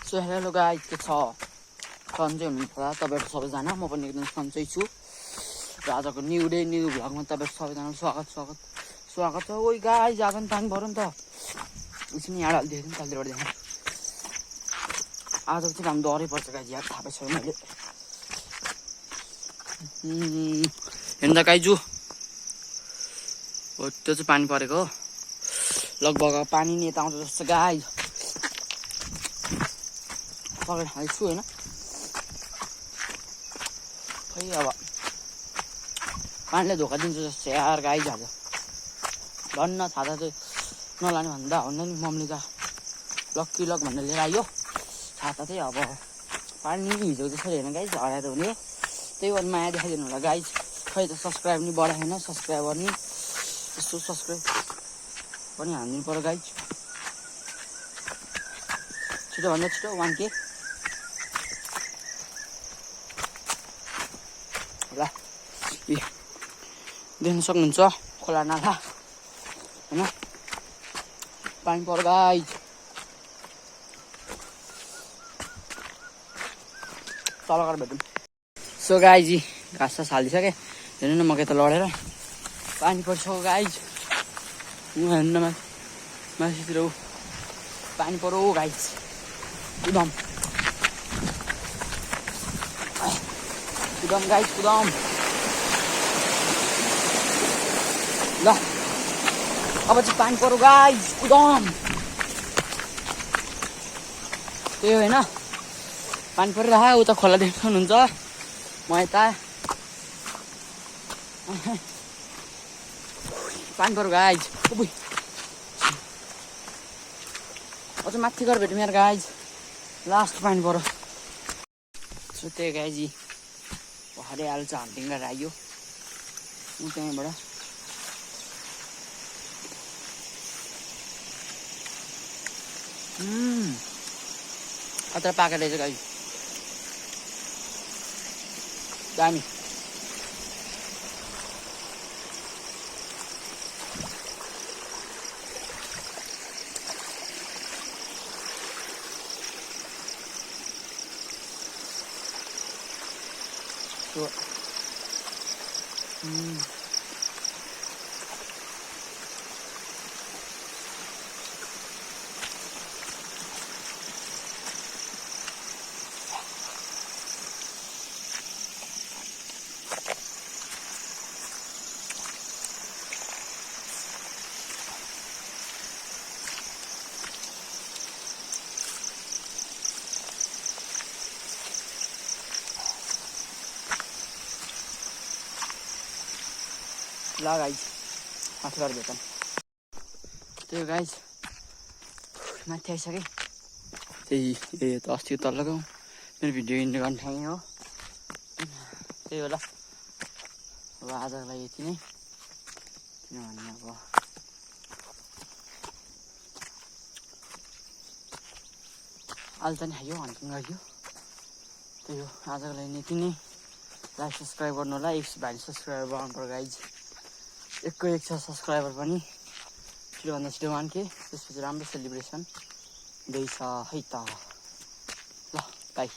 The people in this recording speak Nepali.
सो हेलो गाइस, के छ? सन्चै हुनुहुन्छ होला तपाईँहरू सबैजना। म पनि एकदम सन्चै छु र आजको न्यू डे न्यू भ्लगमा तपाईँहरू सबैजनालाई स्वागत छ। ओइ गाइस, आज पनि पानी पऱ्यो नि त। एकछिन यहाँ हालिदिएको नि तलबाट देखा। आजको चाहिँ हामी डरै पर्छ गाइस, यार थाहा पाइसक्यो मैले। हेर्दा गाइजु हो, त्यो चाहिँ पानी परेको लगभग पानी नि यता आउँछ जस्तो गाइस। पक्रेर हाल्छु होइन, खै अब पानीले धोका दिन्छ जस्तो यार गाइस। आज भन्न छाता चाहिँ नलाने भन्दा हुन्न नि, मम्मीले त लक्की लक भनेर लिएर आयो छाता चाहिँ। अब पानी हिजो जसरी हेर्न गाइस हराएर हुने, त्यही भएर माया देखाइदिनु होला गाइस। खै त सब्सक्राइब नि बढाएन, सब्सक्राइबर नि यसो सब्सक्राइब पनि हानिदिनु पर्यो गाइस। छिटोभन्दा छिटो 1K ल। देख्न सक्नुहुन्छ खोला नाला होइन, पानी पर्यो गाइस। तल गएर भेटौँ। सो गाइस जी, घाँस सास हालिसकेँ। हेर्नु न मकै त लडेर पानी परिसक्यो गाइस। हेर्नु न माथितिर पानी पऱ्यो गाइस। कुदम गाइस, कुदम ल। अब चाहिँ पानी पऱ्यो गाइस, कुदम। त्यही होइन, पानी परिरह। उता खोला देख्नुहुन्छ, म यता पानी पऱ्यो गाइस। अझ माथि गएर भेटौँ यार गाइस, लास्ट पानी पऱ्यो। सो त्यही गाइस जी, पहाडे आलु चाहिँ हाम्टिङ गरेर आयो त्यहीँबाट। खतरा पाकेको रहेछ गाइस, दामी। ल गाइस, माथि गएर भेटौँ। त्यो गाइस माथि आइसकेँ। त्यही त अस्ति तल लगाउँ मेरो भिडियो इन्डियो गर्ने ठाउँ हो। त्यही होला अब आजको लागि यति नै, किनभने अब आज पनि खायो हन्टिङ गयो। त्यही हो आजको लागि यति नै। लाइक सब्सक्राइब गर्नु होला। भाइ सब्सक्राइबर बनाउनु पर्यो गाइज। एकको एक छ सब्सक्राइबर पनि। छिटोभन्दा छिटो 1K, त्यसपछि राम्रो सेलिब्रेसन हुँदैछ है त। ल बाई।